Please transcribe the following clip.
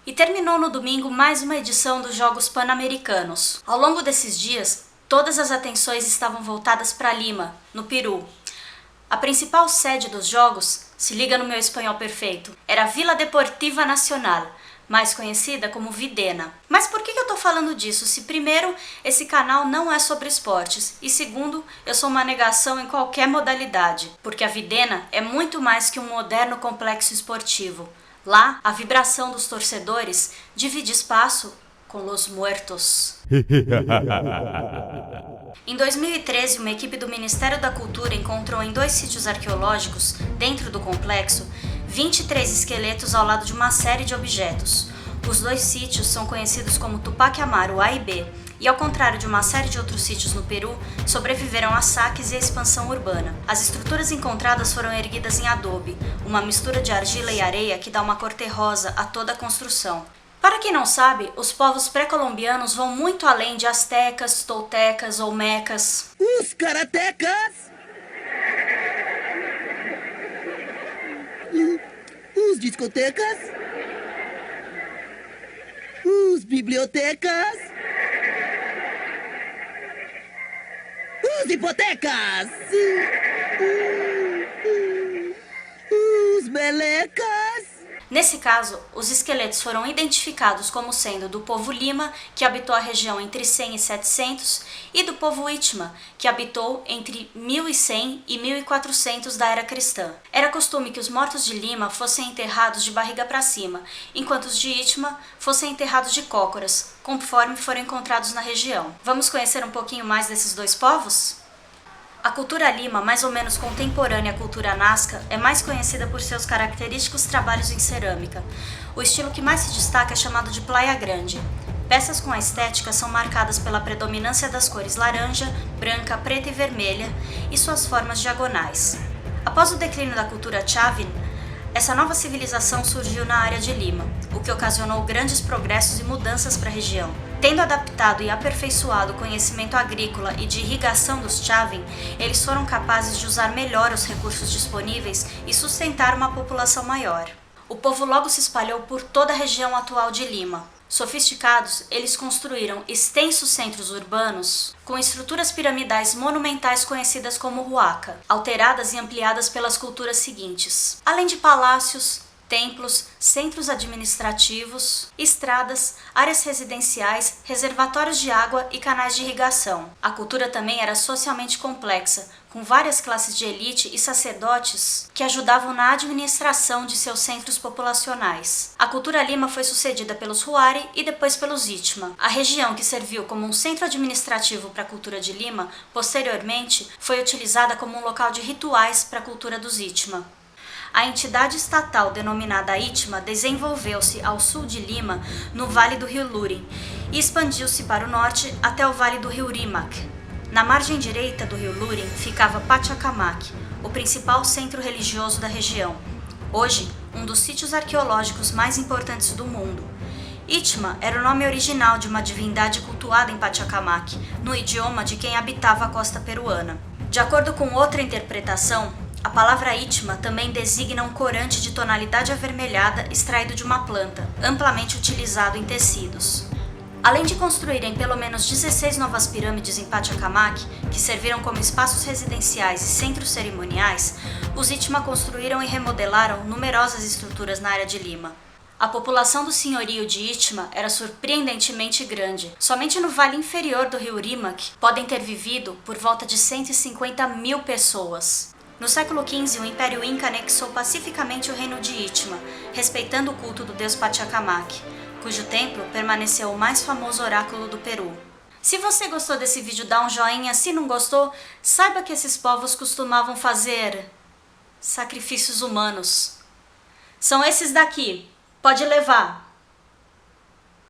E terminou no domingo mais uma edição dos Jogos Pan-Americanos. Ao longo desses dias, todas as atenções estavam voltadas para Lima, no Peru. A principal sede dos Jogos, se liga no meu espanhol perfeito, era a Vila Deportiva Nacional, mais conhecida como Videna. Mas por que eu tô falando disso, se primeiro, esse canal não é sobre esportes, e segundo, eu sou uma negação em qualquer modalidade, porque a Videna é muito mais que um moderno complexo esportivo. Lá, a vibração dos torcedores divide espaço com os muertos. Em 2013, uma equipe do Ministério da Cultura encontrou em 2 sítios arqueológicos, dentro do complexo, 23 esqueletos ao lado de uma série de objetos. Os 2 sítios são conhecidos como Tupac Amaru A e B, e ao contrário de uma série de outros sítios no Peru, sobreviveram a saques e a expansão urbana. As estruturas encontradas foram erguidas em adobe, uma mistura de argila e areia que dá uma cor terrosa a toda a construção. Para quem não sabe, os povos pré-colombianos vão muito além de astecas, toltecas ou mecas. Os karatecas! Os discotecas? Os bibliotecas? Os hipotecas! Os melecas! Nesse caso, os esqueletos foram identificados como sendo do povo Lima, que habitou a região entre 100 e 700, e do povo Itma, que habitou entre 1100 e 1400 da era cristã. Era costume que os mortos de Lima fossem enterrados de barriga para cima, enquanto os de Itma fossem enterrados de cócoras, conforme foram encontrados na região. Vamos conhecer um pouquinho mais desses 2 povos? A cultura Lima, mais ou menos contemporânea à cultura Nazca, é mais conhecida por seus característicos trabalhos em cerâmica. O estilo que mais se destaca é chamado de Playa Grande. Peças com a estética são marcadas pela predominância das cores laranja, branca, preta e vermelha e suas formas diagonais. Após o declínio da cultura Chavin, essa nova civilização surgiu na área de Lima, o que ocasionou grandes progressos e mudanças para a região. Tendo adaptado e aperfeiçoado o conhecimento agrícola e de irrigação dos Chavin, eles foram capazes de usar melhor os recursos disponíveis e sustentar uma população maior. O povo logo se espalhou por toda a região atual de Lima. Sofisticados, eles construíram extensos centros urbanos com estruturas piramidais monumentais conhecidas como huaca, alteradas e ampliadas pelas culturas seguintes, além de palácios, templos, centros administrativos, estradas, áreas residenciais, reservatórios de água e canais de irrigação. A cultura também era socialmente complexa, com várias classes de elite e sacerdotes que ajudavam na administração de seus centros populacionais. A cultura Lima foi sucedida pelos Huari e depois pelos Itma. A região que serviu como um centro administrativo para a cultura de Lima, posteriormente, foi utilizada como um local de rituais para a cultura dos Itma. A entidade estatal denominada Itma desenvolveu-se ao sul de Lima, no vale do rio Lurin, e expandiu-se para o norte até o vale do rio Rímac. Na margem direita do rio Lurin ficava Pachacamac, o principal centro religioso da região, hoje um dos sítios arqueológicos mais importantes do mundo. Itma era o nome original de uma divindade cultuada em Pachacamac, no idioma de quem habitava a costa peruana. De acordo com outra interpretação, a palavra Itma também designa um corante de tonalidade avermelhada extraído de uma planta, amplamente utilizado em tecidos. Além de construírem pelo menos 16 novas pirâmides em Pachacamac, que serviram como espaços residenciais e centros cerimoniais, os Itma construíram e remodelaram numerosas estruturas na área de Lima. A população do senhorio de Itma era surpreendentemente grande. Somente no vale inferior do rio Rímac podem ter vivido por volta de 150 mil pessoas. No século XV, o Império Inca anexou pacificamente o reino de Itma, respeitando o culto do deus Pachacamac, cujo templo permaneceu o mais famoso oráculo do Peru. Se você gostou desse vídeo, dá um joinha. Se não gostou, saiba que esses povos costumavam fazer sacrifícios humanos. São esses daqui. Pode levar.